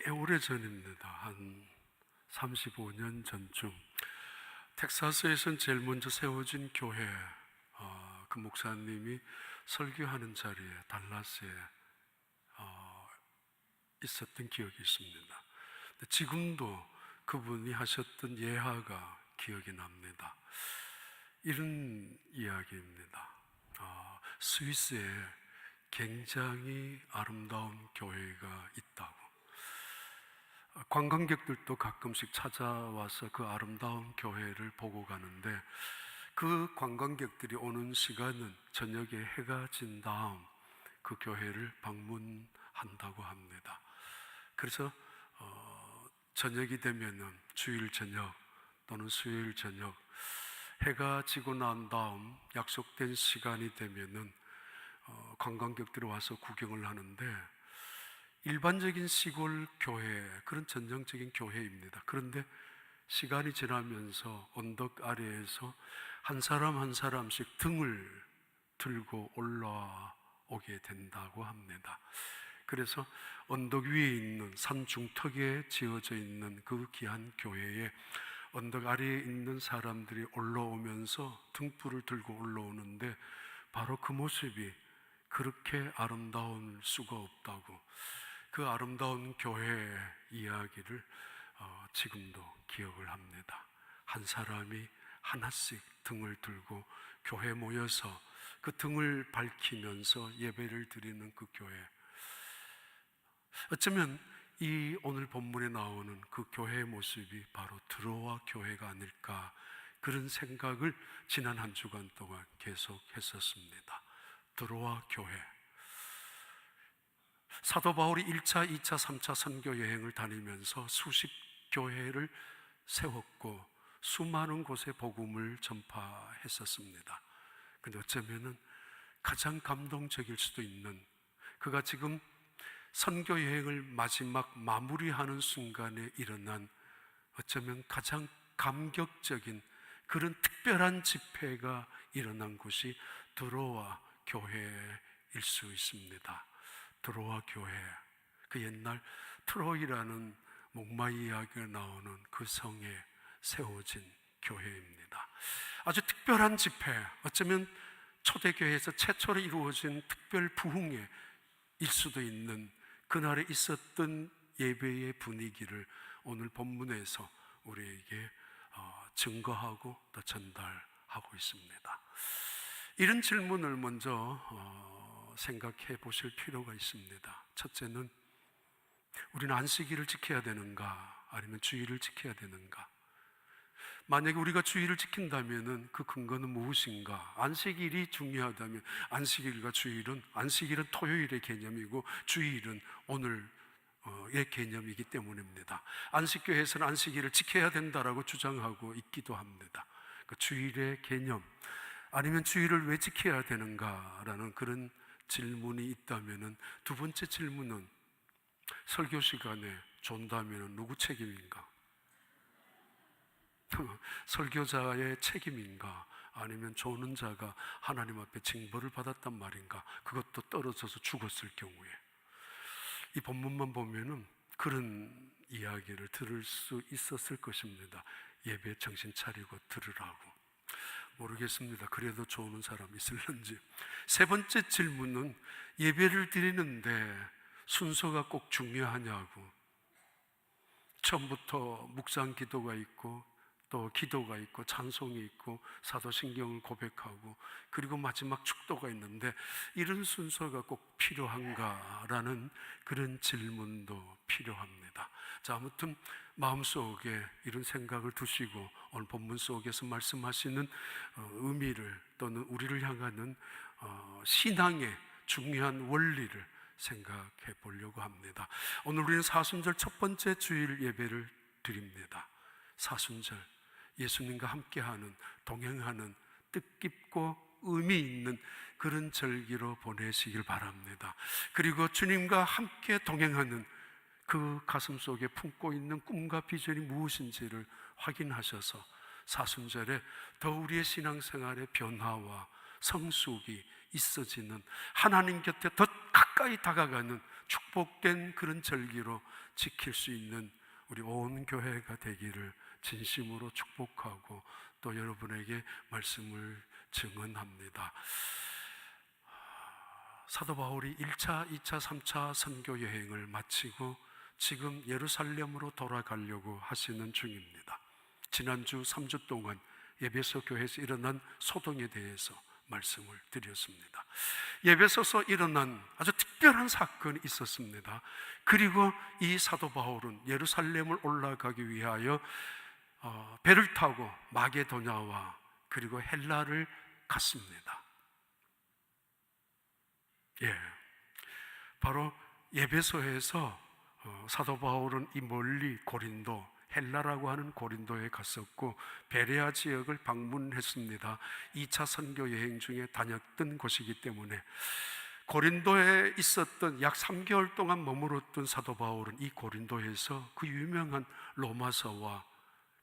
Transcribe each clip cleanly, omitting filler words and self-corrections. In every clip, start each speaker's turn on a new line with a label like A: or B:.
A: 꽤 오래전입니다. 한 35년 전쯤 텍사스에선 제일 먼저 세워진 교회, 그 목사님이 설교하는 자리에 달라스에 있었던 기억이 있습니다. 지금도 그분이 하셨던 예화가 기억이 납니다. 이런 이야기입니다. 스위스에 굉장히 아름다운 교회가 있다고, 관광객들도 가끔씩 찾아와서 그 아름다운 교회를 보고 가는데, 그 관광객들이 오는 시간은 저녁에 해가 진 다음 그 교회를 방문한다고 합니다. 그래서 저녁이 되면은, 주일 저녁 또는 수요일 저녁 해가 지고 난 다음 약속된 시간이 되면은 관광객들이 와서 구경을 하는데, 일반적인 시골 교회, 그런 전형적인 교회입니다. 그런데 시간이 지나면서 언덕 아래에서 한 사람 한 사람씩 등을 들고 올라오게 된다고 합니다. 그래서 언덕 위에 있는 산 중턱에 지어져 있는 그 귀한 교회에 언덕 아래에 있는 사람들이 올라오면서 등불을 들고 올라오는데, 바로 그 모습이 그렇게 아름다울 수가 없다고, 그 아름다운 교회 이야기를 지금도 기억을 합니다. 한 사람이 하나씩 등을 들고 교회에 모여서 그 등을 밝히면서 예배를 드리는 그 교회, 어쩌면 이 오늘 본문에 나오는 그 교회의 모습이 바로 드로아 교회가 아닐까, 그런 생각을 지난 한 주간 동안 계속 했었습니다. 드로아 교회, 사도 바울이 1차, 2차, 3차 선교 여행을 다니면서 수십 교회를 세웠고 수많은 곳에 복음을 전파했었습니다. 그런데 어쩌면은 가장 감동적일 수도 있는, 그가 지금 선교 여행을 마지막 마무리하는 순간에 일어난 어쩌면 가장 감격적인 그런 특별한 집회가 일어난 곳이 드로아 교회일 수 있습니다. 드로아 교회, 그 옛날 트로이라는 목마 이야기가 나오는 그 성에 세워진 교회입니다. 아주 특별한 집회, 어쩌면 초대교회에서 최초로 이루어진 특별 부흥회일 수도 있는 그날에 있었던 예배의 분위기를 오늘 본문에서 우리에게 증거하고 또 전달하고 있습니다. 이런 질문을 먼저 생각해 보실 필요가 있습니다. 첫째는, 우리는 안식일을 지켜야 되는가, 아니면 주일을 지켜야 되는가? 만약에 우리가 주일을 지킨다면 그 근거는 무엇인가? 안식일이 중요하다면 안식일과 주일은, 안식일은 토요일의 개념이고 주일은 오늘의 개념이기 때문입니다. 안식교회에서는 안식일을 지켜야 된다라고 주장하고 있기도 합니다. 그 주일의 개념, 아니면 주일을 왜 지켜야 되는가라는 그런 질문이 있다면, 두 번째 질문은, 설교 시간에 존다면 누구 책임인가? 설교자의 책임인가? 아니면 조는 자가 하나님 앞에 징벌을 받았단 말인가? 그것도 떨어져서 죽었을 경우에. 이 본문만 보면은 그런 이야기를 들을 수 있었을 것입니다. 예배 정신 차리고 들으라고. 모르겠습니다. 그래도 좋은 사람 있을런지. 세 번째 질문은, 예배를 드리는데 순서가 꼭 중요하냐고. 처음부터 묵상 기도가 있고, 또 기도가 있고, 찬송이 있고, 사도신경을 고백하고, 그리고 마지막 축도가 있는데 이런 순서가 꼭 필요한가라는 그런 질문도 필요합니다. 자, 아무튼 마음속에 이런 생각을 두시고 오늘 본문 속에서 말씀하시는 의미를, 또는 우리를 향하는 신앙의 중요한 원리를 생각해 보려고 합니다. 오늘 우리는 사순절 첫 번째 주일 예배를 드립니다. 사순절, 예수님과 함께하는, 동행하는 뜻깊고 의미 있는 그런 절기로 보내시길 바랍니다. 그리고 주님과 함께 동행하는 그 가슴 속에 품고 있는 꿈과 비전이 무엇인지를 확인하셔서 사순절에 더 우리의 신앙생활의 변화와 성숙이 있어지는, 하나님 곁에 더 가까이 다가가는 축복된 그런 절기로 지킬 수 있는 우리 온 교회가 되기를 진심으로 축복하고 또 여러분에게 말씀을 증언합니다. 사도 바울이 1차, 2차, 3차 선교 여행을 마치고 지금 예루살렘으로 돌아가려고 하시는 중입니다. 지난주 3주 동안 에베소 교회에서 일어난 소동에 대해서 말씀을 드렸습니다. 에베소서 일어난 아주 특별한 사건이 있었습니다. 그리고 이 사도 바울은 예루살렘을 올라가기 위하여 배를 타고 마게도냐와 그리고 헬라를 갔습니다. 바로 에베소에서 사도 바울은 이 멀리 고린도, 헬라라고 하는 고린도에 갔었고 베레아 지역을 방문했습니다. 2차 선교 여행 중에 다녔던 곳이기 때문에 고린도에 있었던 약 3개월 동안 머물렀던 사도 바울은 이 고린도에서 그 유명한 로마서와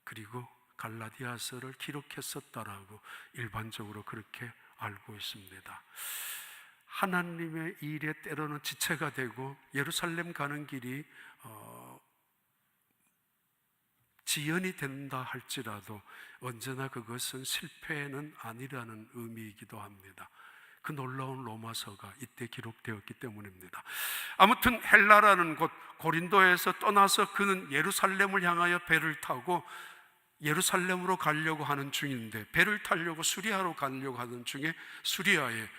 A: 그리고 갈라디아서를 기록했었다라고 일반적으로 그렇게 알고 있습니다. 하나님의 일에 때로는 지체가 되고 예루살렘 가는 길이 지연이 된다 할지라도 언제나 그것은 실패는 아니라는 의미이기도 합니다. 그 놀라운 로마서가 이때 기록되었기 때문입니다. 아무튼 헬라라는 곳 고린도에서 떠나서 그는 예루살렘을 향하여 배를 타고 예루살렘으로 가려고 하는 중인데, 배를 타려고 수리아로 가려고 하는 중에 수리아에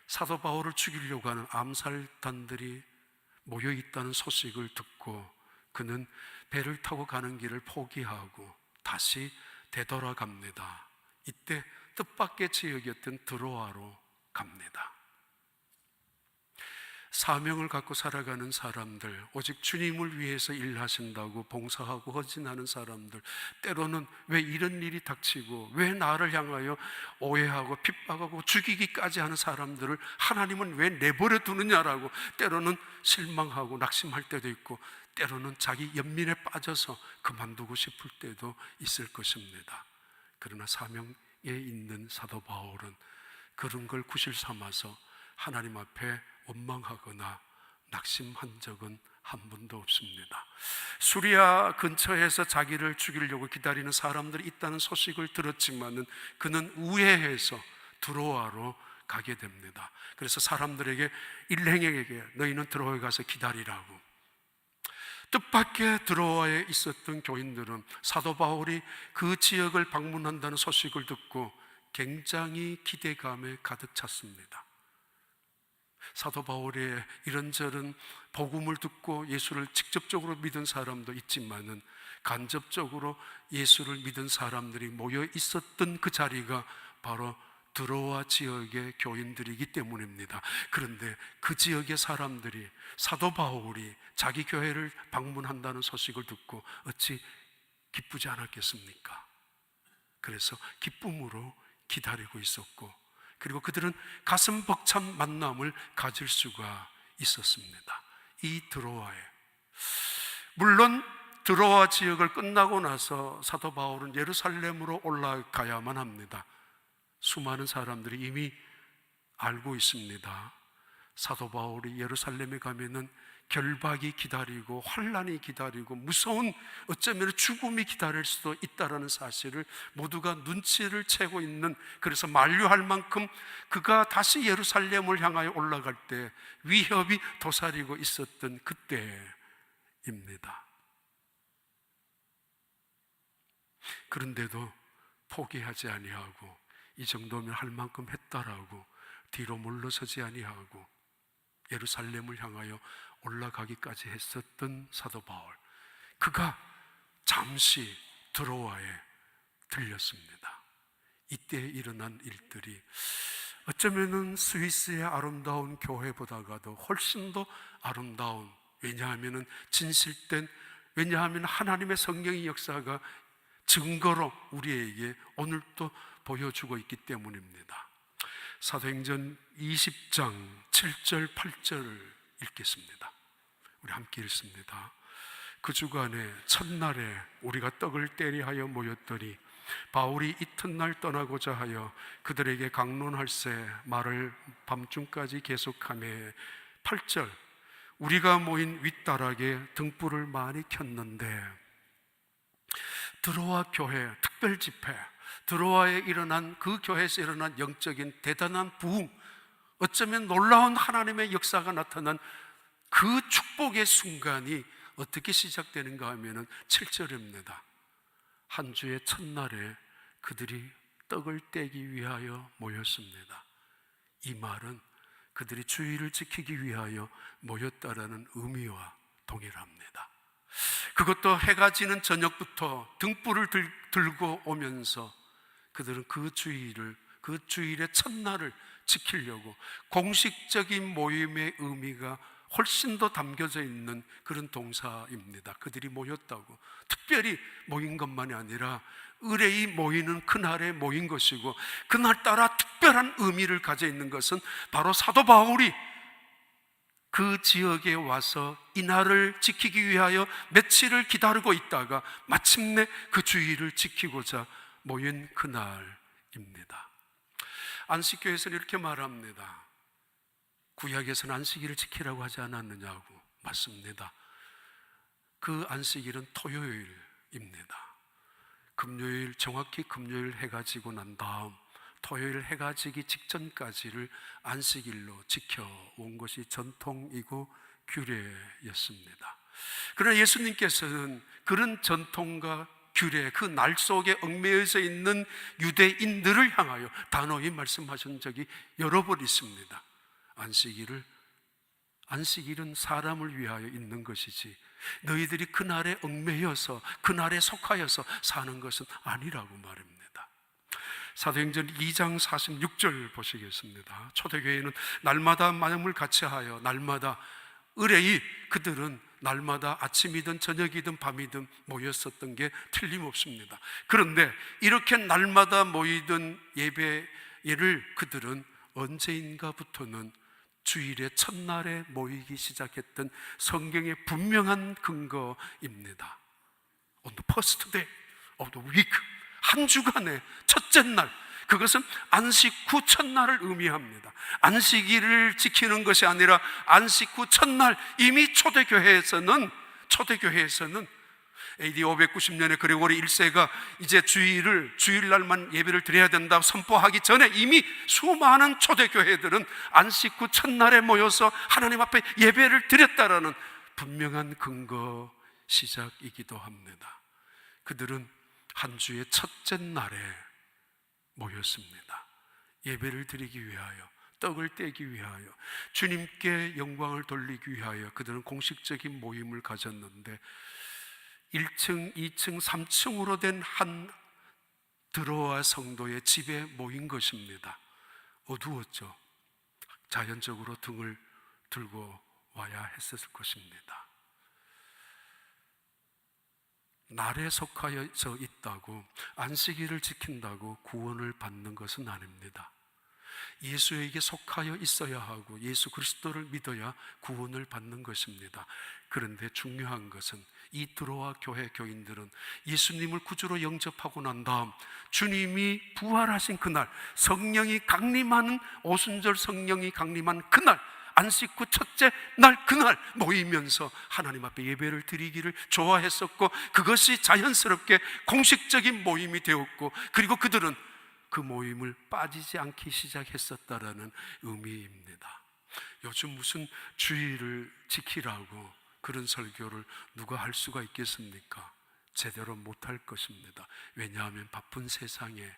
A: 사도 바울을 죽이려고 하는 암살단들이 모여 있다는 소식을 듣고 그는 배를 타고 가는 길을 포기하고 다시 되돌아갑니다. 이때 뜻밖의 지역이었던 드로아로 갑니다. 사명을 갖고 살아가는 사람들, 오직 주님을 위해서 일하신다고 봉사하고 헌신하는 사람들, 때로는 왜 이런 일이 닥치고 왜 나를 향하여 오해하고 핍박하고 죽이기까지 하는 사람들을 하나님은 왜 내버려 두느냐라고 때로는 실망하고 낙심할 때도 있고, 때로는 자기 연민에 빠져서 그만두고 싶을 때도 있을 것입니다. 그러나 사명에 있는 사도 바울은 그런 걸 구실 삼아서 하나님 앞에 원망하거나 낙심한 적은 한 번도 없습니다. 수리아 근처에서 자기를 죽이려고 기다리는 사람들이 있다는 소식을 들었지만은 그는 우회해서 드로아로 가게 됩니다. 그래서 사람들에게, 일행에게 너희는 드로아에 가서 기다리라고. 뜻밖의 드로아에 있었던 교인들은 사도 바울이 그 지역을 방문한다는 소식을 듣고 굉장히 기대감에 가득 찼습니다. 사도 바울의 이런저런 복음을 듣고 예수를 직접적으로 믿은 사람도 있지만은 간접적으로 예수를 믿은 사람들이 모여 있었던 그 자리가 바로 드로아 지역의 교인들이기 때문입니다. 그런데 그 지역의 사람들이 사도 바울이 자기 교회를 방문한다는 소식을 듣고 어찌 기쁘지 않았겠습니까? 그래서 기쁨으로 기다리고 있었고, 그리고 그들은 가슴 벅찬 만남을 가질 수가 있었습니다. 이 드로아에, 물론 드로아 지역을 끝나고 나서 사도 바울은 예루살렘으로 올라가야만 합니다. 수많은 사람들이 이미 알고 있습니다. 사도 바울이 예루살렘에 가면은 결박이 기다리고 환란이 기다리고 무서운, 어쩌면 죽음이 기다릴 수도 있다는 사실을 모두가 눈치를 채고 있는, 그래서 만류할 만큼 그가 다시 예루살렘을 향하여 올라갈 때 위협이 도사리고 있었던 그때입니다. 그런데도 포기하지 아니하고 이 정도면 할 만큼 했다라고 뒤로 물러서지 아니하고 예루살렘을 향하여 올라가기까지 했었던 사도 바울, 그가 잠시 드로아에 들렸습니다. 이때 일어난 일들이 어쩌면은 스위스의 아름다운 교회보다가도 훨씬 더 아름다운, 왜냐하면 진실된, 왜냐하면 하나님의 성령의 역사가 증거로 우리에게 오늘도 보여주고 있기 때문입니다. 사도행전 20장 7절 8절을 읽겠습니다. 우리 함께 읽습니다. 그 주간에 첫날에 우리가 떡을 때리하여 모였더니 바울이 이튿날 떠나고자 하여 그들에게 강론할새 말을 밤중까지 계속하며 8절, 우리가 모인 윗다락에 등불을 많이 켰는데, 드로아 교회 특별 집회, 드로아에 일어난, 그 교회에서 일어난 영적인 대단한 부흥, 어쩌면 놀라운 하나님의 역사가 나타난 그 축복의 순간이 어떻게 시작되는가 하면은 7절입니다. 한 주의 첫날에 그들이 떡을 떼기 위하여 모였습니다. 이 말은 그들이 주의를 지키기 위하여 모였다라는 의미와 동일합니다. 그것도 해가 지는 저녁부터 등불을 들고 오면서 그들은 그 주일의 첫날을 지키려고 공식적인 모임의 의미가 훨씬 더 담겨져 있는 그런 동사입니다. 그들이 모였다고 특별히 모인 것만이 아니라 의뢰이 모이는 그날에 모인 것이고, 그날따라 특별한 의미를 가져 있는 것은 바로 사도 바울이 그 지역에 와서 이날을 지키기 위하여 며칠을 기다리고 있다가 마침내 그 주일을 지키고자 모인 그날입니다. 안식교에서는 이렇게 말합니다. 구약에서는 안식일을 지키라고 하지 않았느냐고. 맞습니다. 그 안식일은 토요일입니다. 금요일, 정확히 금요일 해가 지고 난 다음 토요일 해가 지기 직전까지를 안식일로 지켜온 것이 전통이고 규례였습니다. 그러나 예수님께서는 그런 전통과 규례, 그 날 속에 얽매여져 있는 유대인들을 향하여 단호히 말씀하신 적이 여러 번 있습니다. 안식일은 사람을 위하여 있는 것이지 너희들이 그날에 얽매여서 그날에 속하여서 사는 것은 아니라고 말합니다. 사도행전 2장 46절 보시겠습니다. 초대교회는 날마다 마음을 같이하여 날마다 의뢰이 그들은 날마다 아침이든 저녁이든 밤이든 모였었던 게 틀림없습니다. 그런데 이렇게 날마다 모이던 예배를 그들은 언제인가부터는 주일의 첫날에 모이기 시작했던 성경의 분명한 근거입니다. On the first day of the week, 한 주간의 첫째 날, 그것은 안식 후 첫날을 의미합니다. 안식일을 지키는 것이 아니라 안식 후 첫날, 이미 초대교회에서는 AD 590년에 그레고리 1세가 이제 주일날만 예배를 드려야 된다고 선포하기 전에 이미 수많은 초대교회들은 안식 후 첫날에 모여서 하나님 앞에 예배를 드렸다라는 분명한 근거 시작이기도 합니다. 그들은 한 주의 첫째 날에 모였습니다. 예배를 드리기 위하여, 떡을 떼기 위하여, 주님께 영광을 돌리기 위하여 그들은 공식적인 모임을 가졌는데 1층, 2층, 3층으로 된 한 드로아 성도의 집에 모인 것입니다. 어두웠죠. 자연적으로 등을 들고 와야 했었을 것입니다. 날에 속하여져 있다고, 안식일을 지킨다고 구원을 받는 것은 아닙니다. 예수에게 속하여 있어야 하고 예수 그리스도를 믿어야 구원을 받는 것입니다. 그런데 중요한 것은 이 드로아 교회 교인들은 예수님을 구주로 영접하고 난 다음 주님이 부활하신 그날, 성령이 강림하는, 오순절 성령이 강림한 그날, 안식 후 첫째 날 그날 모이면서 하나님 앞에 예배를 드리기를 좋아했었고, 그것이 자연스럽게 공식적인 모임이 되었고, 그리고 그들은 그 모임을 빠지지 않기 시작했었다라는 의미입니다. 요즘 무슨 주의를 지키라고 그런 설교를 누가 할 수가 있겠습니까? 제대로 못할 것입니다. 왜냐하면 바쁜 세상에,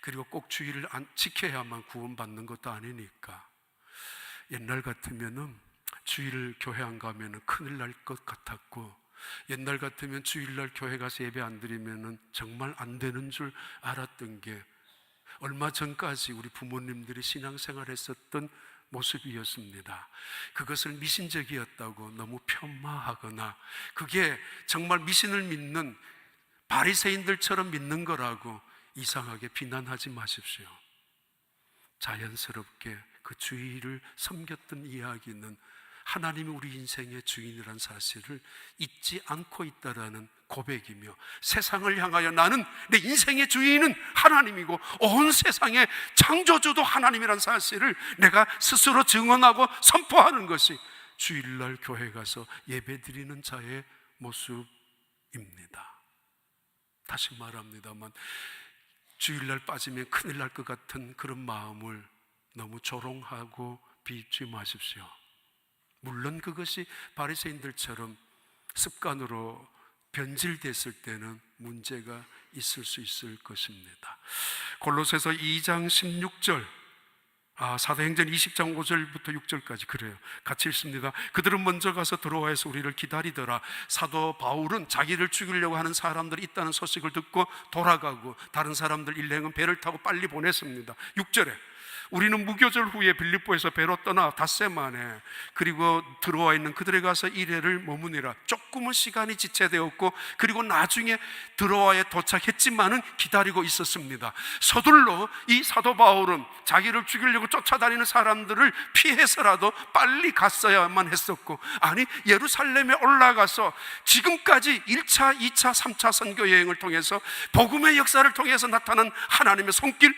A: 그리고 꼭 주의를 지켜야만 구원받는 것도 아니니까. 옛날 같으면은 주일 교회 안 가면은 큰일 날 것 같았고, 옛날 같으면 주일날 교회 가서 예배 안 드리면은 정말 안 되는 줄 알았던 게 얼마 전까지 우리 부모님들이 신앙생활 했었던 모습이었습니다. 그것을 미신적이었다고 너무 폄하하거나 그게 정말 미신을 믿는 바리새인들처럼 믿는 거라고 이상하게 비난하지 마십시오. 자연스럽게 그 주의를 섬겼던 이야기는 하나님이 우리 인생의 주인이란 사실을 잊지 않고 있다라는 고백이며 세상을 향하여 나는 내 인생의 주인은 하나님이고 온 세상의 창조주도 하나님이라는 사실을 내가 스스로 증언하고 선포하는 것이 주일날 교회 가서 예배드리는 자의 모습입니다. 다시 말합니다만 주일날 빠지면 큰일 날 것 같은 그런 마음을 너무 조롱하고 비웃지 마십시오. 물론 그것이 바리새인들처럼 습관으로 변질됐을 때는 문제가 있을 수 있을 것입니다. 골로새서 2장 16절, 사도행전 20장 5절부터 6절까지 그래요. 같이 읽습니다. 그들은 먼저 가서 드로아에서 우리를 기다리더라. 사도 바울은 자기를 죽이려고 하는 사람들이 있다는 소식을 듣고 돌아가고 다른 사람들 일행은 배를 타고 빨리 보냈습니다. 6절에 우리는 무교절 후에 빌립보에서 배로 떠나 닷새 만에 그리고 들어와 있는 그들에 가서 이래를 머무니라. 조금은 시간이 지체되었고 그리고 나중에 들어와에 도착했지만은 기다리고 있었습니다. 서둘러 이 사도 바울은 자기를 죽이려고 쫓아다니는 사람들을 피해서라도 빨리 갔어야만 했었고, 아니 예루살렘에 올라가서 지금까지 1차, 2차, 3차 선교 여행을 통해서 복음의 역사를 통해서 나타난 하나님의 손길,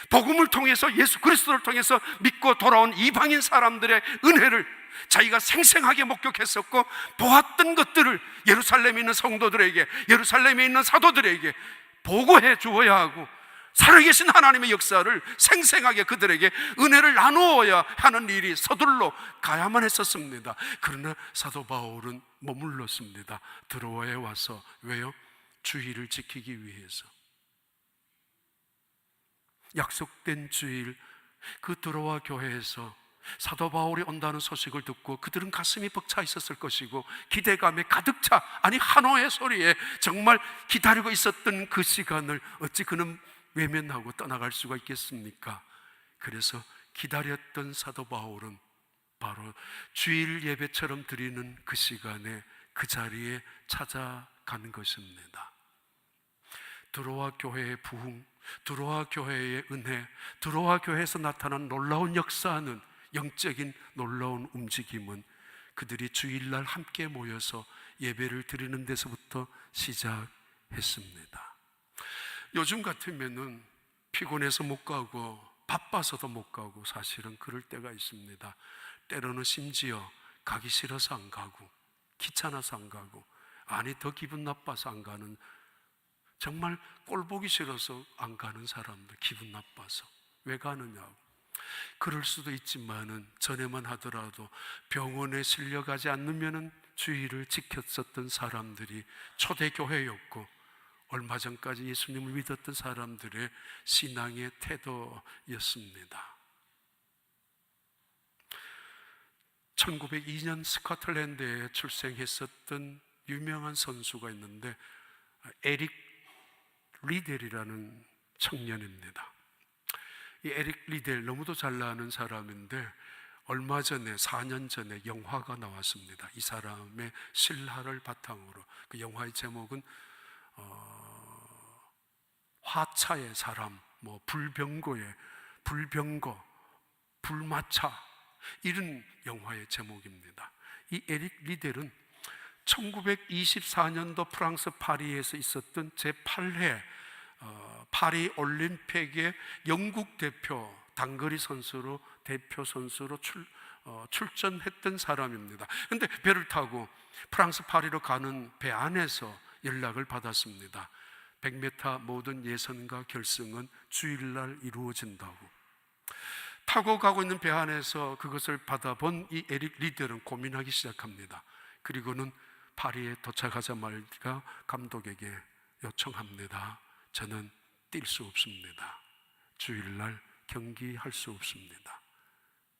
A: 복음을 통해서 예수 그리스도를 통해서 믿고 돌아온 이방인 사람들의 은혜를 자기가 생생하게 목격했었고 보았던 것들을 예루살렘에 있는 성도들에게, 예루살렘에 있는 사도들에게 보고해 주어야 하고 살아계신 하나님의 역사를 생생하게 그들에게 은혜를 나누어야 하는 일이 서둘러 가야만 했었습니다. 그러나 사도 바울은 머물렀습니다. 드로아에 와서. 왜요? 주의를 지키기 위해서. 약속된 주일, 그 드로아 교회에서 사도 바울이 온다는 소식을 듣고 그들은 가슴이 벅차 있었을 것이고 기대감에 가득 차, 아니 한호의 소리에 정말 기다리고 있었던 그 시간을 어찌 그는 외면하고 떠나갈 수가 있겠습니까? 그래서 기다렸던 사도 바울은 바로 주일 예배처럼 드리는 그 시간에 그 자리에 찾아가는 것입니다. 드로아 교회의 부흥, 드로아 교회의 은혜, 드로아 교회에서 나타난 놀라운 역사는, 영적인 놀라운 움직임은 그들이 주일날 함께 모여서 예배를 드리는 데서부터 시작했습니다. 요즘 같으면은 피곤해서 못 가고 바빠서도 못 가고 사실은 그럴 때가 있습니다. 때로는 심지어 가기 싫어서 안 가고 귀찮아서 안 가고, 아니 더 기분 나빠서 안 가는, 정말 꼴 보기 싫어서 안 가는 사람들, 기분 나빠서 왜 가느냐고. 그럴 수도 있지만은 전에만 하더라도 병원에 실려가지 않으면은 주의를 지켰었던 사람들이 초대교회였고 얼마 전까지 예수님을 믿었던 사람들의 신앙의 태도였습니다. 1902년 스코틀랜드에 출생했었던 유명한 선수가 있는데 에릭 리델이라는 청년입니다. 이 에릭 리델 너무도 잘 나가는 사람인데 얼마 전에 4년 전에 영화가 나왔습니다. 이 사람의 실화를 바탕으로. 그 영화의 제목은 화차의 사람, 불병거, 불마차, 이런 영화의 제목입니다. 이 에릭 리델은 1924년도 프랑스 파리에서 있었던 제8회 파리 올림픽의 영국 대표 단거리 선수로 대표 선수로 출전했던 사람입니다. 그런데 배를 타고 프랑스 파리로 가는 배 안에서 연락을 받았습니다. 100m 모든 예선과 결승은 주일날 이루어진다고. 타고 가고 있는 배 안에서 그것을 받아본 이 에릭 리델은 고민하기 시작합니다. 그리고는 파리에 도착하자마자 감독에게 요청합니다. 저는 뛸 수 없습니다. 주일날 경기할 수 없습니다.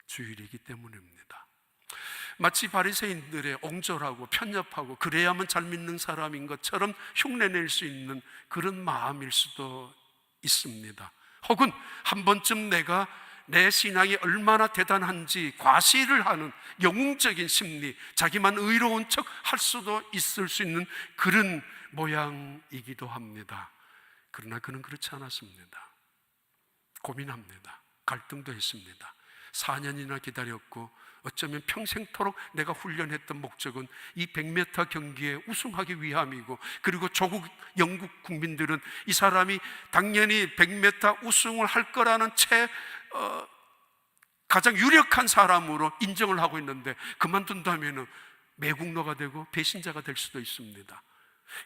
A: 주일이기 때문입니다. 마치 바리새인들의 옹졸하고 편협하고 그래야만 잘 믿는 사람인 것처럼 흉내낼 수 있는 그런 마음일 수도 있습니다. 혹은 한 번쯤 내가 내 신앙이 얼마나 대단한지 과시를 하는 영웅적인 심리, 자기만 의로운 척 할 수도 있을 수 있는 그런 모양이기도 합니다. 그러나 그는 그렇지 않았습니다. 고민합니다. 갈등도 했습니다. 4년이나 기다렸고 어쩌면 평생토록 내가 훈련했던 목적은 이 100m 경기에 우승하기 위함이고, 그리고 조국 영국 국민들은 이 사람이 당연히 100m 우승을 할 거라는 가장 유력한 사람으로 인정을 하고 있는데, 그만둔다면 매국노가 되고 배신자가 될 수도 있습니다.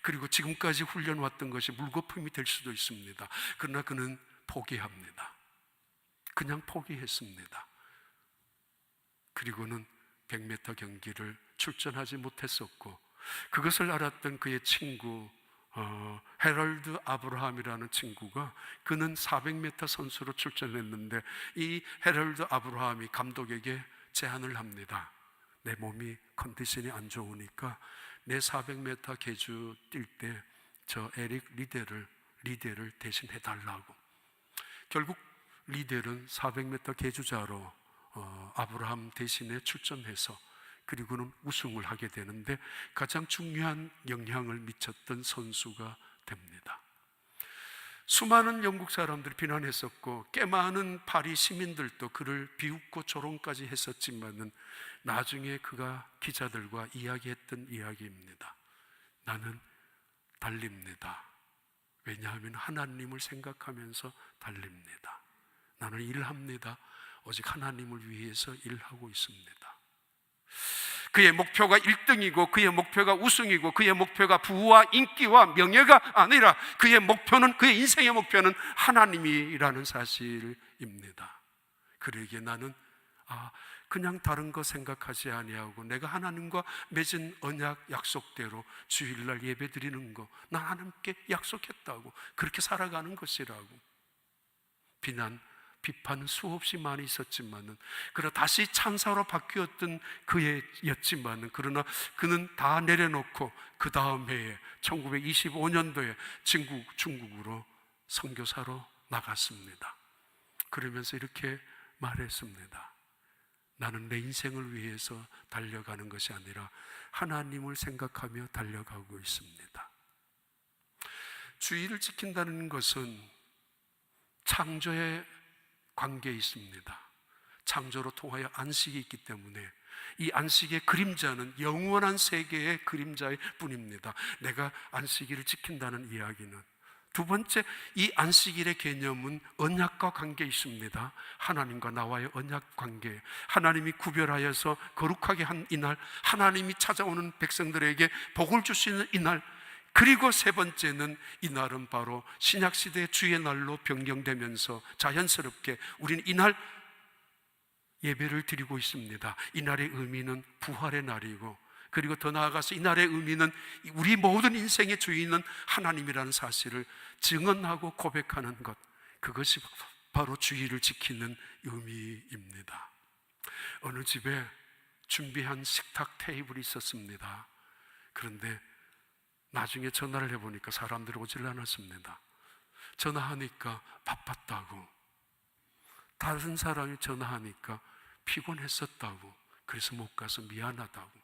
A: 그리고 지금까지 훈련왔던 것이 물거품이 될 수도 있습니다. 그러나 그는 포기합니다. 그냥 포기했습니다. 그리고는 100m 경기를 출전하지 못했었고, 그것을 알았던 그의 친구 헤럴드 아브라함이라는 친구가, 그는 400m 선수로 출전했는데 이 헤럴드 아브라함이 감독에게 제안을 합니다. 내 몸이 컨디션이 안 좋으니까 내 400m 계주 뛸 때 저 에릭 리델을 대신 해달라고. 결국 리델은 400m 계주자로 아브라함 대신에 출전해서 그리고는 우승을 하게 되는데, 가장 중요한 영향을 미쳤던 선수가 됩니다. 수많은 영국 사람들이 비난했었고, 꽤 많은 파리 시민들도 그를 비웃고 조롱까지 했었지만은 나중에 그가 기자들과 이야기했던 이야기입니다. 나는 달립니다. 왜냐하면 하나님을 생각하면서 달립니다. 나는 일합니다. 오직 하나님을 위해서 일하고 있습니다. 그의 목표가 1등이고 그의 목표가 우승이고 그의 목표가 부와 인기와 명예가 아니라 그의 인생의 목표는 하나님이라는 사실입니다. 그러기에 나는 그냥 다른 거 생각하지 아니하고 내가 하나님과 맺은 언약 약속대로 주일날 예배 드리는 거, 나 하나님께 약속했다고, 그렇게 살아가는 것이라고. 비판 수없이 많이 있었지만은, 그러나 다시 찬사로 바뀌었던 그였지만은, 그러나 그는 다 내려놓고 그 다음 해에 1925년도에 중국으로 선교사로 나갔습니다. 그러면서 이렇게 말했습니다. 나는 내 인생을 위해서 달려가는 것이 아니라 하나님을 생각하며 달려가고 있습니다. 주의를 지킨다는 것은 창조의 관계에 있습니다. 창조로 통하여 안식이 있기 때문에 이 안식의 그림자는 영원한 세계의 그림자일 뿐입니다. 내가 안식일을 지킨다는 이야기는. 두 번째, 이 안식일의 개념은 언약과 관계에 있습니다. 하나님과 나와의 언약 관계, 하나님이 구별하여서 거룩하게 한 이날, 하나님이 찾아오는 백성들에게 복을 주시는 이날, 그리고 세 번째는 이날은 바로 신약시대의 주의 날로 변경되면서 자연스럽게 우리는 이날 예배를 드리고 있습니다. 이날의 의미는 부활의 날이고, 그리고 더 나아가서 이날의 의미는 우리 모든 인생의 주인은 하나님이라는 사실을 증언하고 고백하는 것, 그것이 바로 주의를 지키는 의미입니다. 어느 집에 준비한 식탁 테이블이 있었습니다. 그런데 나중에 전화를 해보니까 사람들이 오질 않았습니다. 전화하니까 바빴다고, 다른 사람이 전화하니까 피곤했었다고, 그래서 못 가서 미안하다고.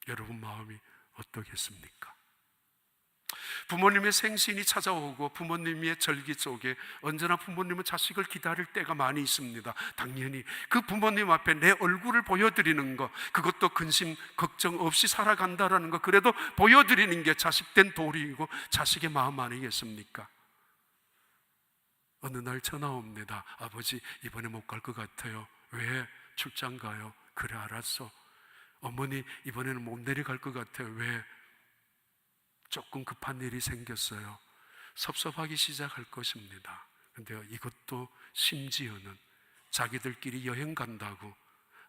A: 여러분 마음이 어떠겠습니까? 부모님의 생신이 찾아오고 부모님의 절기 속에 언제나 부모님은 자식을 기다릴 때가 많이 있습니다. 당연히 그 부모님 앞에 내 얼굴을 보여드리는 것, 그것도 근심 걱정 없이 살아간다라는 것, 그래도 보여드리는 게 자식된 도리이고 자식의 마음 아니겠습니까? 어느 날 전화 옵니다. 아버지 이번에 못 갈 것 같아요. 왜? 출장 가요. 그래 알았어. 어머니 이번에는 못 내려갈 것 같아요. 왜? 조금 급한 일이 생겼어요. 섭섭하기 시작할 것입니다. 그런데 이것도 심지어는 자기들끼리 여행 간다고,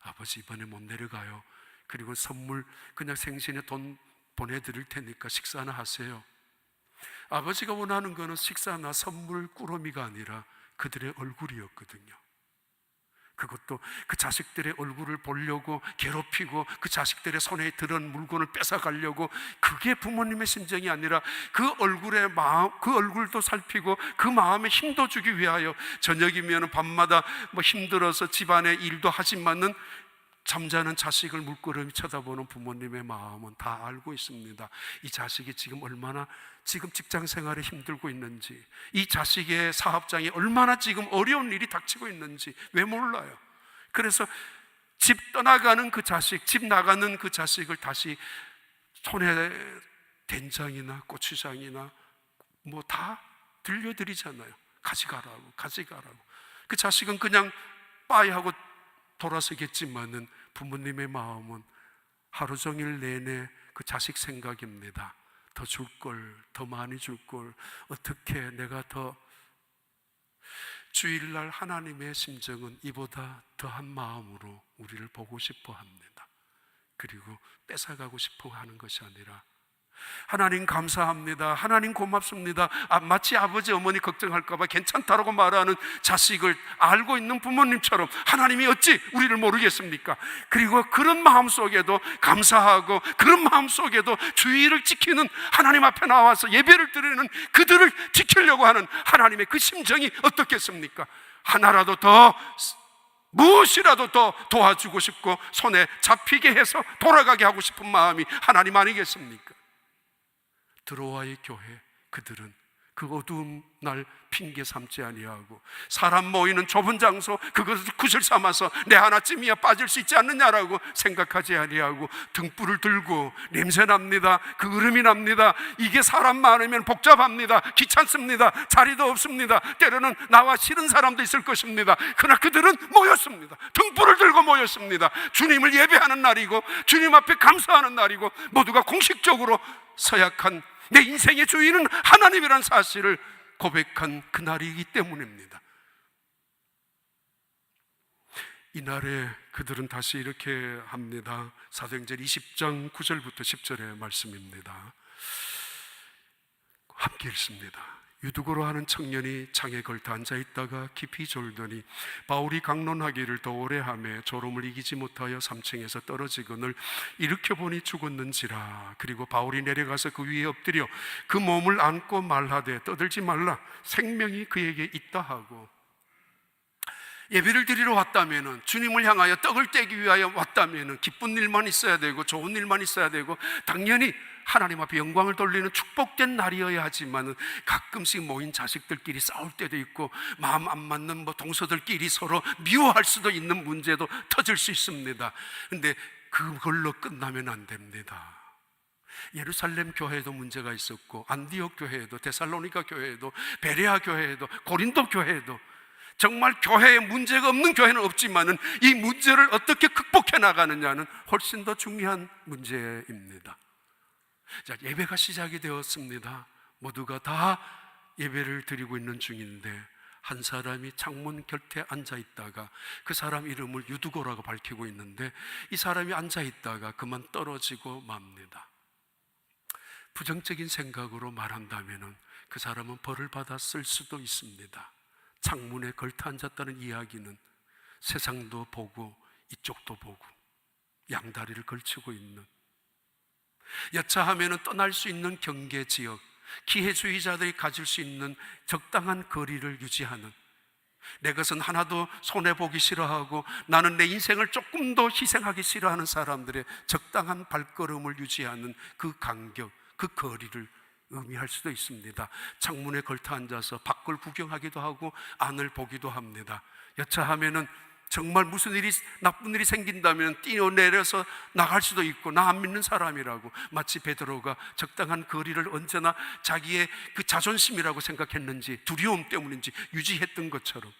A: 아버지 이번에 못 내려가요. 그리고 선물 그냥 생신에 돈 보내드릴 테니까 식사나 하세요. 아버지가 원하는 거는 식사나 선물 꾸러미가 아니라 그들의 얼굴이었거든요. 그것도 그 자식들의 얼굴을 보려고 괴롭히고 그 자식들의 손에 들은 물건을 뺏어가려고, 그게 부모님의 심정이 아니라 그 얼굴의 마음, 그 얼굴도 살피고 그 마음에 힘도 주기 위하여 저녁이면 밤마다 힘들어서 집안의 일도 하지만은 잠자는 자식을 물끄러미 쳐다보는 부모님의 마음은 다 알고 있습니다. 이 자식이 지금 얼마나 지금 직장 생활에 힘들고 있는지, 이 자식의 사업장에 얼마나 지금 어려운 일이 닥치고 있는지 왜 몰라요? 그래서 집 떠나가는 그 자식, 집 나가는 그 자식을 다시 손에 된장이나 고추장이나 뭐 다 들려드리잖아요. 가져가라고, 가져가라고. 그 자식은 그냥 빠이 하고 돌아서겠지만은 부모님의 마음은 하루 종일 내내 그 자식 생각입니다. 더 줄 걸, 더 많이 줄 걸, 어떻게 내가 더. 주일날 하나님의 심정은 이보다 더한 마음으로 우리를 보고 싶어 합니다. 그리고 뺏어가고 싶어 하는 것이 아니라, 하나님 감사합니다, 하나님 고맙습니다, 마치 아버지 어머니 걱정할까 봐 괜찮다라고 말하는 자식을 알고 있는 부모님처럼 하나님이 어찌 우리를 모르겠습니까? 그리고 그런 마음 속에도 감사하고, 그런 마음 속에도 주의를 지키는, 하나님 앞에 나와서 예배를 드리는 그들을 지키려고 하는 하나님의 그 심정이 어떻겠습니까? 하나라도 더, 무엇이라도 더 도와주고 싶고 손에 잡히게 해서 돌아가게 하고 싶은 마음이 하나님 아니겠습니까? 드로아의 교회, 그들은 그 어두운 날 핑계 삼지 아니하고, 사람 모이는 좁은 장소 그것을 구슬 삼아서 내 하나쯤이야 빠질 수 있지 않느냐라고 생각하지 아니하고, 등불을 들고, 냄새납니다, 그 으름이 납니다, 이게 사람 많으면 복잡합니다, 귀찮습니다, 자리도 없습니다, 때로는 나와 싫은 사람도 있을 것입니다. 그러나 그들은 모였습니다. 등불을 들고 모였습니다. 주님을 예배하는 날이고, 주님 앞에 감사하는 날이고, 모두가 공식적으로 서약한 내 인생의 주인은 하나님이라는 사실을 고백한 그날이기 때문입니다. 이날에 그들은 다시 이렇게 합니다. 사도행전 20장 9절부터 10절의 말씀입니다. 함께 읽습니다. 유두고로 하는 청년이 창에 걸터 앉아있다가 깊이 졸더니 바울이 강론하기를 더 오래 하며 졸음을 이기지 못하여 3층에서 떨어지거늘 일으켜보니 죽었는지라. 그리고 바울이 내려가서 그 위에 엎드려 그 몸을 안고 말하되 떠들지 말라, 생명이 그에게 있다 하고. 예배를 드리러 왔다면, 주님을 향하여 떡을 떼기 위하여 왔다면 기쁜 일만 있어야 되고 좋은 일만 있어야 되고, 당연히 하나님 앞에 영광을 돌리는 축복된 날이어야 하지만, 가끔씩 모인 자식들끼리 싸울 때도 있고, 마음 안 맞는 뭐 동서들끼리 서로 미워할 수도 있는 문제도 터질 수 있습니다. 그런데 그걸로 끝나면 안 됩니다. 예루살렘 교회에도 문제가 있었고, 안디옥 교회에도, 데살로니가 교회에도, 베레아 교회에도, 고린도 교회에도, 정말 교회에 문제가 없는 교회는 없지만은 이 문제를 어떻게 극복해 나가느냐는 훨씬 더 중요한 문제입니다. 자, 예배가 시작이 되었습니다. 모두가 다 예배를 드리고 있는 중인데, 한 사람이 창문 곁에 앉아 있다가 그 사람 이름을 유두고라고 밝히고 있는데, 이 사람이 앉아 있다가 그만 떨어지고 맙니다. 부정적인 생각으로 말한다면 그 사람은 벌을 받았을 수도 있습니다. 창문에 걸터 앉았다는 이야기는 세상도 보고 이쪽도 보고 양다리를 걸치고 있는, 여차하면 떠날 수 있는 경계 지역, 기회주의자들이 가질 수 있는 적당한 거리를 유지하는, 내 것은 하나도 손해보기 싫어하고 나는 내 인생을 조금 더 희생하기 싫어하는 사람들의 적당한 발걸음을 유지하는 그 간격, 그 거리를 의미할 수도 있습니다. 창문에 걸터 앉아서 밖을 구경하기도 하고 안을 보기도 합니다. 여차하면은 정말 무슨 일이, 나쁜 일이 생긴다면 뛰어내려서 나갈 수도 있고, 나 안 믿는 사람이라고, 마치 베드로가 적당한 거리를 언제나 자기의 그 자존심이라고 생각했는지, 두려움 때문인지 유지했던 것처럼,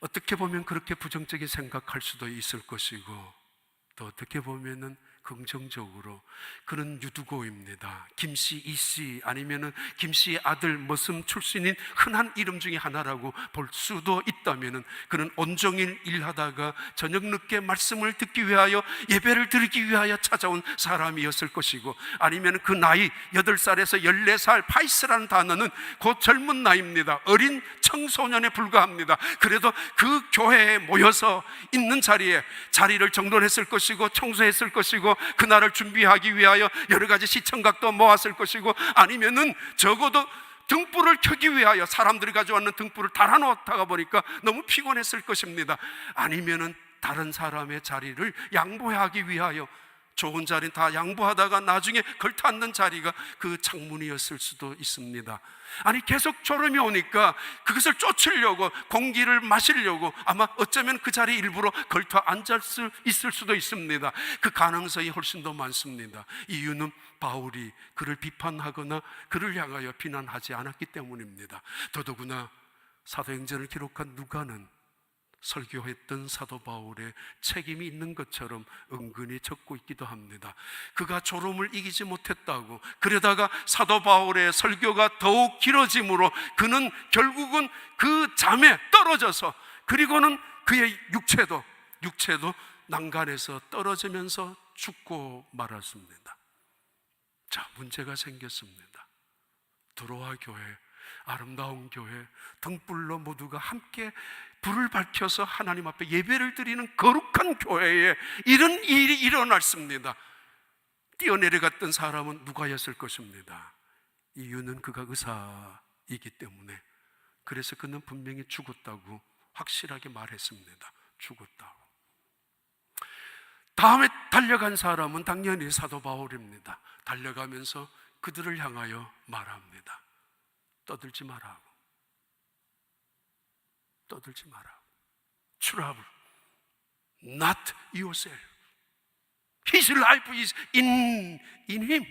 A: 어떻게 보면 그렇게 부정적인 생각할 수도 있을 것이고, 또 어떻게 보면은 긍정적으로 그는 유두고입니다. 김씨, 이씨, 아니면은 김씨의 아들 머슴 출신인 흔한 이름 중에 하나라고 볼 수도 있다면은, 그는 온종일 일하다가 저녁 늦게 말씀을 듣기 위하여, 예배를 드리기 위하여 찾아온 사람이었을 것이고, 아니면은 그 나이 8살에서 14살, 파이스라는 단어는 곧 젊은 나이입니다. 어린 청소년에 불과합니다. 그래도 그 교회에 모여서 있는 자리에 자리를 정돈했을 것이고, 청소했을 것이고, 그날을 준비하기 위하여 여러 가지 시청각도 모았을 것이고, 아니면은 적어도 등불을 켜기 위하여 사람들이 가져왔는 등불을 달아놓다가 보니까 너무 피곤했을 것입니다. 아니면은 다른 사람의 자리를 양보하기 위하여 좋은 자리는 다 양보하다가 나중에 걸터앉는 자리가 그 창문이었을 수도 있습니다. 아니, 계속 졸음이 오니까 그것을 쫓으려고, 공기를 마시려고 아마 어쩌면 그 자리에 일부러 걸터 앉을 수 있을 수도 있습니다. 그 가능성이 훨씬 더 많습니다. 이유는 바울이 그를 비판하거나 그를 향하여 비난하지 않았기 때문입니다. 더더구나 사도행전을 기록한 누가는 설교했던 사도 바울의 책임이 있는 것처럼 은근히 적고 있기도 합니다. 그가 졸음을 이기지 못했다고, 그러다가 사도 바울의 설교가 더욱 길어짐으로 그는 결국은 그 잠에 떨어져서, 그리고는 그의 육체도 난간에서 떨어지면서 죽고 말았습니다. 자, 문제가 생겼습니다. 드로아 교회, 아름다운 교회, 등불로 모두가 함께 불을 밝혀서 하나님 앞에 예배를 드리는 거룩한 교회에 이런 일이 일어났습니다. 뛰어내려갔던 사람은 누가였을 것입니다. 이유는 그가 의사이기 때문에. 그래서 그는 분명히 죽었다고 확실하게 말했습니다. 죽었다고. 다음에 달려간 사람은 당연히 사도 바울입니다. 달려가면서 그들을 향하여 말합니다. 떠들지 마라. 떠들지 마라. Trouble, not yourself. His life is in him.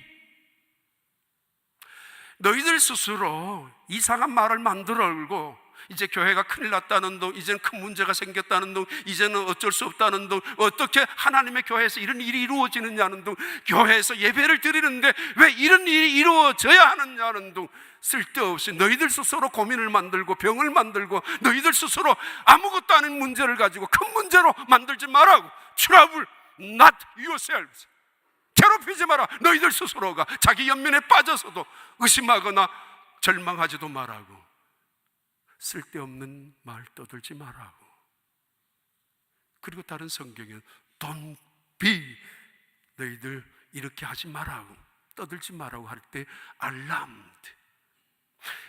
A: 너희들 스스로 이상한 말을 만들고 이제 교회가 큰일 났다는 둥, 이제는 큰 문제가 생겼다는 둥, 이제는 어쩔 수 없다는 둥, 어떻게 하나님의 교회에서 이런 일이 이루어지느냐는 둥, 교회에서 예배를 드리는데 왜 이런 일이 이루어져야 하느냐는 둥, 쓸데없이 너희들 스스로 고민을 만들고 병을 만들고 너희들 스스로 아무것도 아닌 문제를 가지고 큰 문제로 만들지 말라고. Trouble, not yourselves. 괴롭히지 마라. 너희들 스스로가 자기 연민에 빠져서도 의심하거나 절망하지도 말라고. 쓸데없는 말 떠들지 말라고. 그리고 다른 성경에는 Don't be, 너희들 이렇게 하지 말라고, 떠들지 말라고 할 때 alarmed,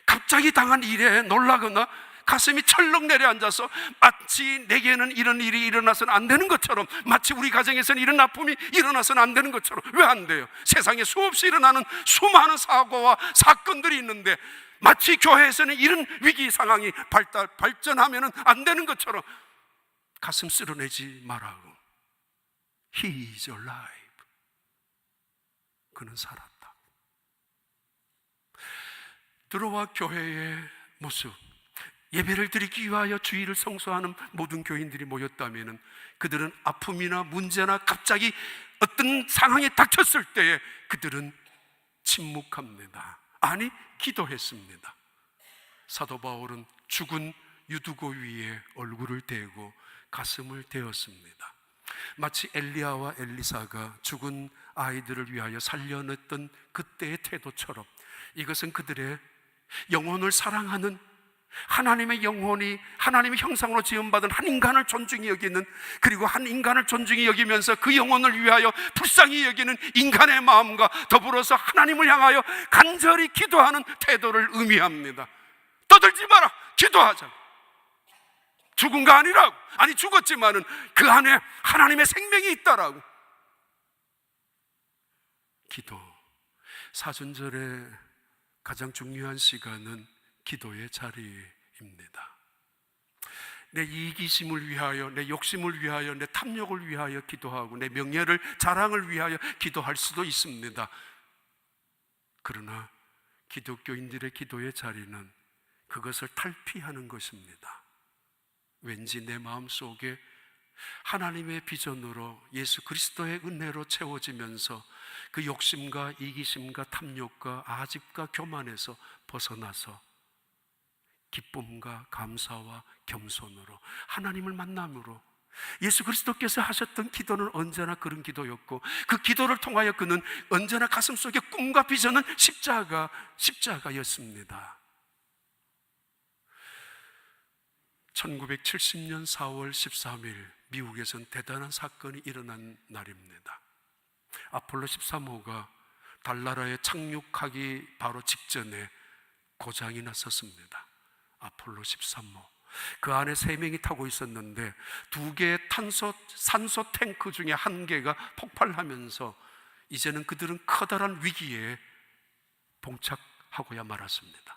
A: 갑자기 당한 일에 놀라거나 가슴이 철렁 내려앉아서 마치 내게는 이런 일이 일어나서는 안 되는 것처럼, 마치 우리 가정에서는 이런 아픔이 일어나서는 안 되는 것처럼. 왜 안 돼요? 세상에 수없이 일어나는 수많은 사고와 사건들이 있는데 마치 교회에서는 이런 위기 상황이 발전하면 안 되는 것처럼 가슴 쓸어내지 말라고. He is alive. 그는 살았다. 드로아 교회의 모습, 예배를 드리기 위하여 주일을 성수하는 모든 교인들이 모였다면 그들은 아픔이나 문제나 갑자기 어떤 상황이 닥쳤을 때에 그들은 침묵합니다. 아니, 기도했습니다. 사도 바울은 죽은 유두고 위에 얼굴을 대고 가슴을 대었습니다. 마치 엘리야와 엘리사가 죽은 아이들을 위하여 살려냈던 그때의 태도처럼 이것은 그들의 영혼을 사랑하는, 하나님의 영혼이 하나님의 형상으로 지음받은 한 인간을 존중히 여기는, 그리고 한 인간을 존중히 여기면서 그 영혼을 위하여 불쌍히 여기는 인간의 마음과 더불어서 하나님을 향하여 간절히 기도하는 태도를 의미합니다. 떠들지 마라, 기도하자. 죽은 거 아니라고. 아니, 죽었지만은 그 안에 하나님의 생명이 있다라고. 기도, 사순절에 가장 중요한 시간은 기도의 자리입니다. 내 이기심을 위하여, 내 욕심을 위하여, 내 탐욕을 위하여 기도하고 내 명예를, 자랑을 위하여 기도할 수도 있습니다. 그러나 기독교인들의 기도의 자리는 그것을 탈피하는 것입니다. 왠지 내 마음속에 하나님의 비전으로 예수 그리스도의 은혜로 채워지면서 그 욕심과 이기심과 탐욕과 아집과 교만에서 벗어나서 기쁨과 감사와 겸손으로 하나님을 만남으로, 예수 그리스도께서 하셨던 기도는 언제나 그런 기도였고 그 기도를 통하여 그는 언제나 가슴속에 꿈과 비전은 십자가였습니다. 1970년 4월 13일 미국에선 대단한 사건이 일어난 날입니다. 아폴로 13호가 달나라에 착륙하기 바로 직전에 고장이 났었습니다. 아폴로 13호. 그 안에 3명이 타고 있었는데 2개의 산소 탱크 중에 1개가 폭발하면서 이제는 그들은 커다란 위기에 봉착하고야 말았습니다.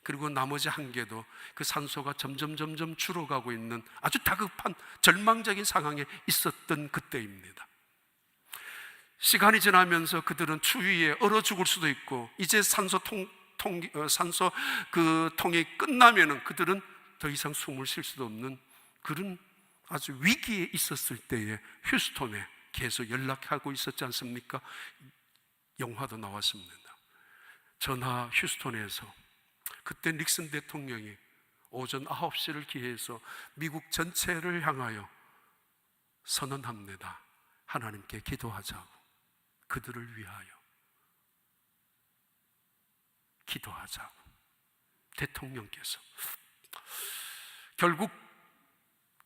A: 그리고 나머지 1개도 그 산소가 점점 줄어가고 있는 아주 다급한 절망적인 상황에 있었던 그때입니다. 시간이 지나면서 그들은 추위에 얼어 죽을 수도 있고, 이제 산소 그 통이 끝나면은 그들은 더 이상 숨을 쉴 수도 없는 그런 아주 위기에 있었을 때에 휴스톤에 계속 연락하고 있었지 않습니까? 영화도 나왔습니다. 전하 휴스톤에서 그때 닉슨 대통령이 오전 9시를 기해서 미국 전체를 향하여 선언합니다. 하나님께 기도하자고, 그들을 위하여 기도하자고. 대통령께서 결국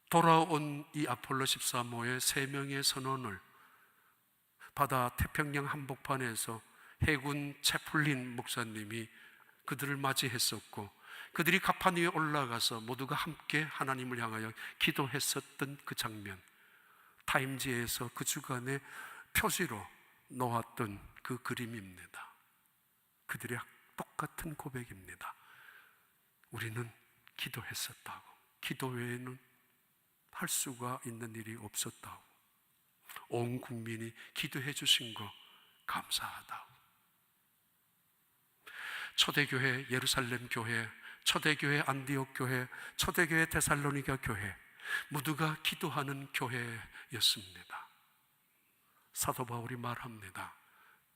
A: 돌아온 이 아폴로 13호의 3명의 선언을 바다 태평양 한복판에서 해군 채플린 목사님이 그들을 맞이했었고, 그들이 가판 위에 올라가서 모두가 함께 하나님을 향하여 기도했었던 그 장면, 타임지에서 그 주간의 표지로 놓았던 그 그림입니다. 그들의 똑같은 고백입니다. 우리는 기도했었다고, 기도 외에는 할 수가 있는 일이 없었다고, 온 국민이 기도해 주신 거 감사하다고. 초대교회 예루살렘 교회, 초대교회 안디옥 교회, 초대교회 데살로니가 교회, 모두가 기도하는 교회였습니다. 사도 바울이 말합니다.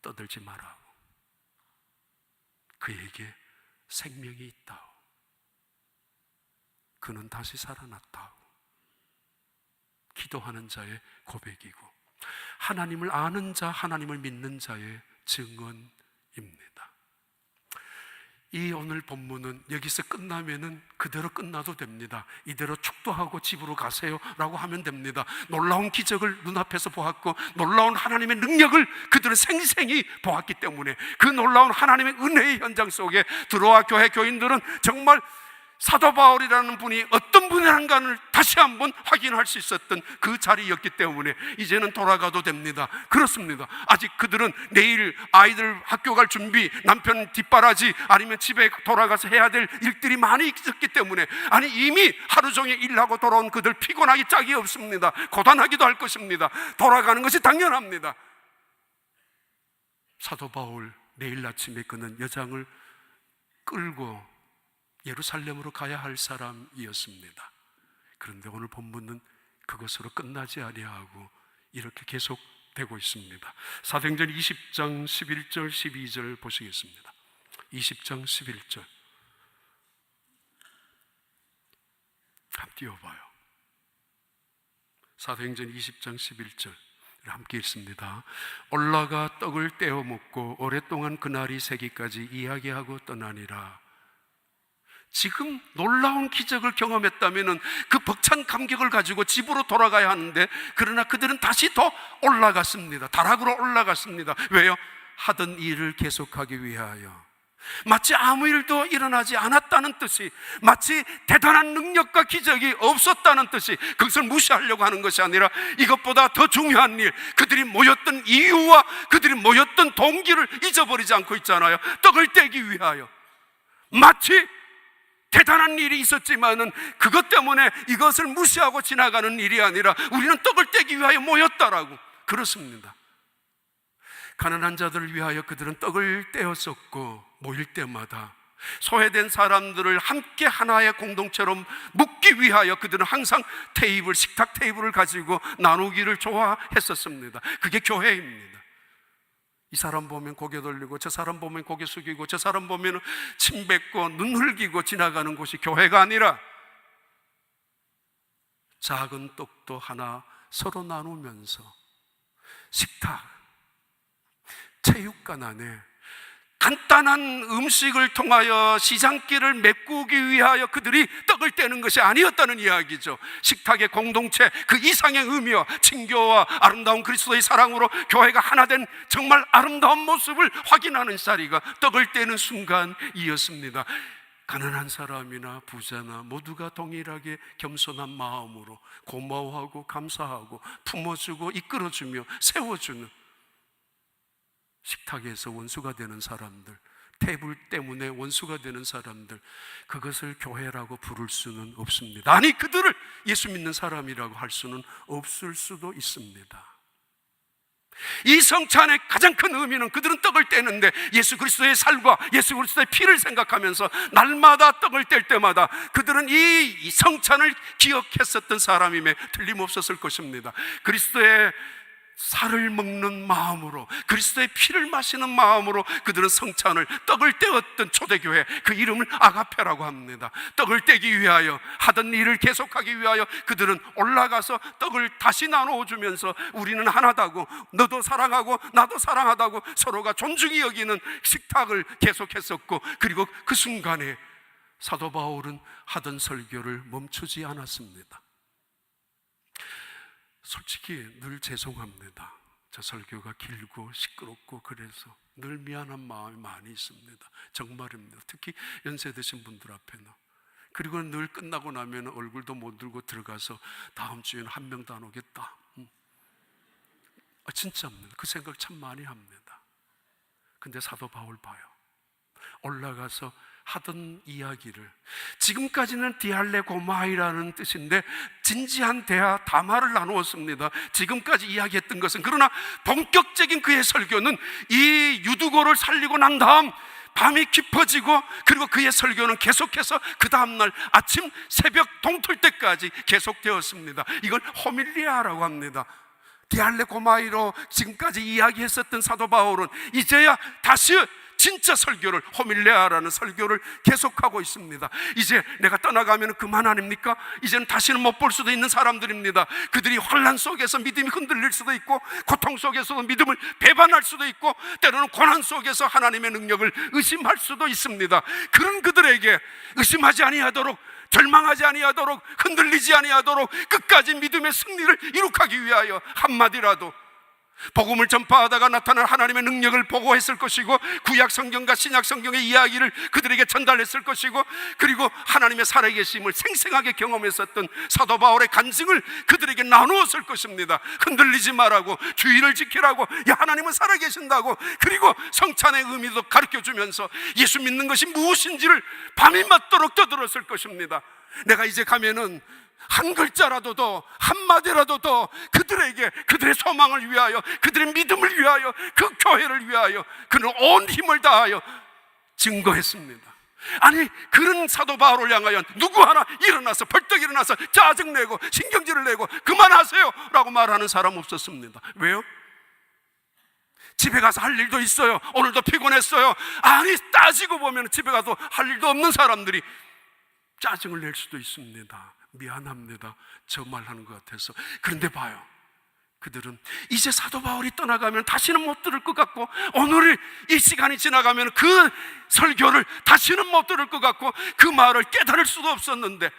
A: 떠들지 마라고. 그에게 생명이 있다고. 그는 다시 살아났다고. 기도하는 자의 고백이고, 하나님을 아는 자, 하나님을 믿는 자의 증언입니다. 이 오늘 본문은 여기서 끝나면은 그대로 끝나도 됩니다. 이대로 축도하고 집으로 가세요 라고 하면 됩니다. 놀라운 기적을 눈앞에서 보았고, 놀라운 하나님의 능력을 그들은 생생히 보았기 때문에 그 놀라운 하나님의 은혜의 현장 속에 들어와 교회 교인들은 정말 사도 바울이라는 분이 어떤 분이란가를 다시 한번 확인할 수 있었던 그 자리였기 때문에 이제는 돌아가도 됩니다. 그렇습니다. 아직 그들은 내일 아이들 학교 갈 준비, 남편 뒷바라지, 아니면 집에 돌아가서 해야 될 일들이 많이 있었기 때문에, 아니 이미 하루 종일 일하고 돌아온 그들 피곤하기 짝이 없습니다. 고단하기도 할 것입니다. 돌아가는 것이 당연합니다. 사도 바울 내일 아침에 그는 여장을 끌고 예루살렘으로 가야 할 사람이었습니다. 그런데 오늘 본문은 그것으로 끝나지 아니하고 이렇게 계속되고 있습니다. 사도행전 20장 11절 12절 보시겠습니다. 20장 11절 함께 띄워봐요. 사도행전 20장 11절 함께 읽습니다. 올라가 떡을 떼어 먹고 오랫동안 그날이 새기까지 이야기하고 떠나니라. 지금 놀라운 기적을 경험했다면 그 벅찬 감격을 가지고 집으로 돌아가야 하는데, 그러나 그들은 다시 더 올라갔습니다. 다락으로 올라갔습니다. 왜요? 하던 일을 계속하기 위하여. 마치 아무 일도 일어나지 않았다는 뜻이, 마치 대단한 능력과 기적이 없었다는 뜻이, 그것을 무시하려고 하는 것이 아니라 이것보다 더 중요한 일, 그들이 모였던 이유와 그들이 모였던 동기를 잊어버리지 않고 있잖아요. 떡을 떼기 위하여. 마치 대단한 일이 있었지만은 그것 때문에 이것을 무시하고 지나가는 일이 아니라 우리는 떡을 떼기 위하여 모였다라고. 그렇습니다. 가난한 자들을 위하여 그들은 떡을 떼었었고, 모일 때마다 소외된 사람들을 함께 하나의 공동체로 묶기 위하여 그들은 항상 식탁 테이블을 가지고 나누기를 좋아했었습니다. 그게 교회입니다. 이 사람 보면 고개 돌리고, 저 사람 보면 고개 숙이고, 저 사람 보면 침 뱉고 눈 흘기고 지나가는 곳이 교회가 아니라, 작은 떡도 하나 서로 나누면서 식탁, 체육관 안에 간단한 음식을 통하여 시장길을 메꾸기 위하여 그들이 떡을 떼는 것이 아니었다는 이야기죠. 식탁의 공동체, 그 이상의 의미와 친교와 아름다운 그리스도의 사랑으로 교회가 하나 된 정말 아름다운 모습을 확인하는 자리가 떡을 떼는 순간이었습니다. 가난한 사람이나 부자나 모두가 동일하게 겸손한 마음으로 고마워하고 감사하고 품어주고 이끌어주며 세워주는, 식탁에서 원수가 되는 사람들, 테이블 때문에 원수가 되는 사람들, 그것을 교회라고 부를 수는 없습니다. 아니, 그들을 예수 믿는 사람이라고 할 수는 없을 수도 있습니다. 이 성찬의 가장 큰 의미는 그들은 떡을 떼는데 예수 그리스도의 살과 예수 그리스도의 피를 생각하면서 날마다 떡을 뗄 때마다 그들은 이 성찬을 기억했었던 사람임에 틀림없었을 것입니다. 그리스도의 살을 먹는 마음으로, 그리스도의 피를 마시는 마음으로 그들은 성찬을, 떡을 떼었던 초대교회, 그 이름을 아가페라고 합니다. 떡을 떼기 위하여, 하던 일을 계속하기 위하여 그들은 올라가서 떡을 다시 나눠주면서 우리는 하나다고, 너도 사랑하고 나도 사랑하다고 서로가 존중히 여기는 식탁을 계속했었고, 그리고 그 순간에 사도 바울은 하던 설교를 멈추지 않았습니다. 솔직히 늘 죄송합니다. 저 설교가 길고 시끄럽고 그래서 늘 미안한 마음이 많이 있습니다. 정말입니다. 특히 연세 드신 분들 앞에는. 그리고 늘 끝나고 나면 얼굴도 못 들고 들어가서 다음 주에는 한 명도 안 오겠다. 진짜입니다. 그 생각 참 많이 합니다. 근데 사도 바울 봐요. 올라가서 하던 이야기를, 지금까지는 디알레고마이라는 뜻인데 진지한 대화 담화를 나누었습니다. 지금까지 이야기했던 것은, 그러나 본격적인 그의 설교는 이 유두고를 살리고 난 다음 밤이 깊어지고, 그리고 그의 설교는 계속해서 그 다음날 아침 새벽 동틀 때까지 계속되었습니다. 이걸 호밀리아라고 합니다. 디알레고마이로 지금까지 이야기했었던 사도 바울은 이제야 다시 진짜 설교를, 호밀레아라는 설교를 계속하고 있습니다. 이제 내가 떠나가면 그만 아닙니까? 이제는 다시는 못 볼 수도 있는 사람들입니다. 그들이 환난 속에서 믿음이 흔들릴 수도 있고, 고통 속에서도 믿음을 배반할 수도 있고, 때로는 고난 속에서 하나님의 능력을 의심할 수도 있습니다. 그런 그들에게 의심하지 아니하도록, 절망하지 아니하도록, 흔들리지 아니하도록 끝까지 믿음의 승리를 이룩하기 위하여 한마디라도 복음을 전파하다가 나타난 하나님의 능력을 보고했을 것이고, 구약 성경과 신약 성경의 이야기를 그들에게 전달했을 것이고, 그리고 하나님의 살아계심을 생생하게 경험했었던 사도 바울의 간증을 그들에게 나누었을 것입니다. 흔들리지 말라고, 주의를 지키라고, 야, 하나님은 살아계신다고, 그리고 성찬의 의미도 가르쳐주면서 예수 믿는 것이 무엇인지를 밤이 맞도록 떠들었을 것입니다. 내가 이제 가면은 한 글자라도 더, 한마디라도 더 그들에게, 그들의 소망을 위하여, 그들의 믿음을 위하여, 그 교회를 위하여 그는 온 힘을 다하여 증거했습니다. 아니, 그런 사도 바울을 향하여 누구 하나 일어나서 벌떡 일어나서 짜증내고 신경질을 내고 그만하세요 라고 말하는 사람 없었습니다. 왜요? 집에 가서 할 일도 있어요. 오늘도 피곤했어요. 아니, 따지고 보면 집에 가서 할 일도 없는 사람들이 짜증을 낼 수도 있습니다. 미안합니다. 저 말하는 것 같아서. 그런데 봐요, 그들은 이제 사도 바울이 떠나가면 다시는 못 들을 것 같고, 오늘 이 시간이 지나가면 그 설교를 다시는 못 들을 것 같고, 그 말을 깨달을 수도 없었는데,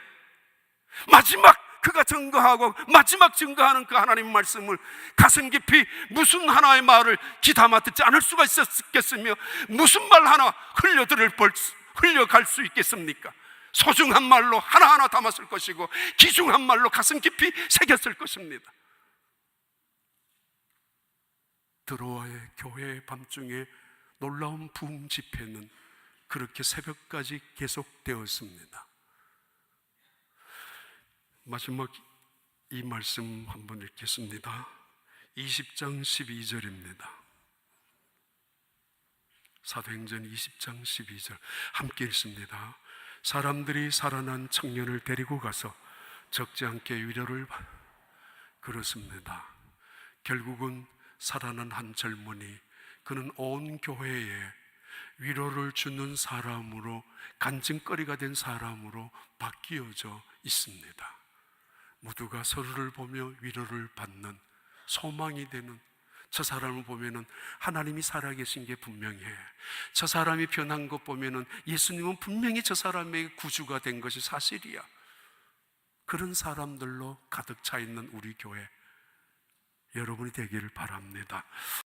A: 마지막 그가 증거하고 마지막 증거하는 그 하나님 말씀을 가슴 깊이 무슨 하나의 말을 귀담아 듣지 않을 수가 있었겠으며, 무슨 말 하나 흘려갈 수 있겠습니까? 소중한 말로 하나하나 담았을 것이고, 귀중한 말로 가슴 깊이 새겼을 것입니다. 드로아의 교회의 밤중에 놀라운 부흥 집회는 그렇게 새벽까지 계속되었습니다. 마지막 이 말씀 한번 읽겠습니다. 20장 12절입니다. 사도행전 20장 12절 함께 읽습니다. 사람들이 살아난 청년을 데리고 가서 적지 않게 위로를 그렇습니다. 결국은 살아난 한 젊은이, 그는 온 교회에 위로를 주는 사람으로, 간증거리가 된 사람으로 바뀌어져 있습니다. 모두가 서로를 보며 위로를 받는, 소망이 되는, 저 사람을 보면은 하나님이 살아계신 게 분명해. 저 사람이 변한 것 보면은 예수님은 분명히 저 사람의 구주가 된 것이 사실이야. 그런 사람들로 가득 차 있는 우리 교회, 여러분이 되기를 바랍니다.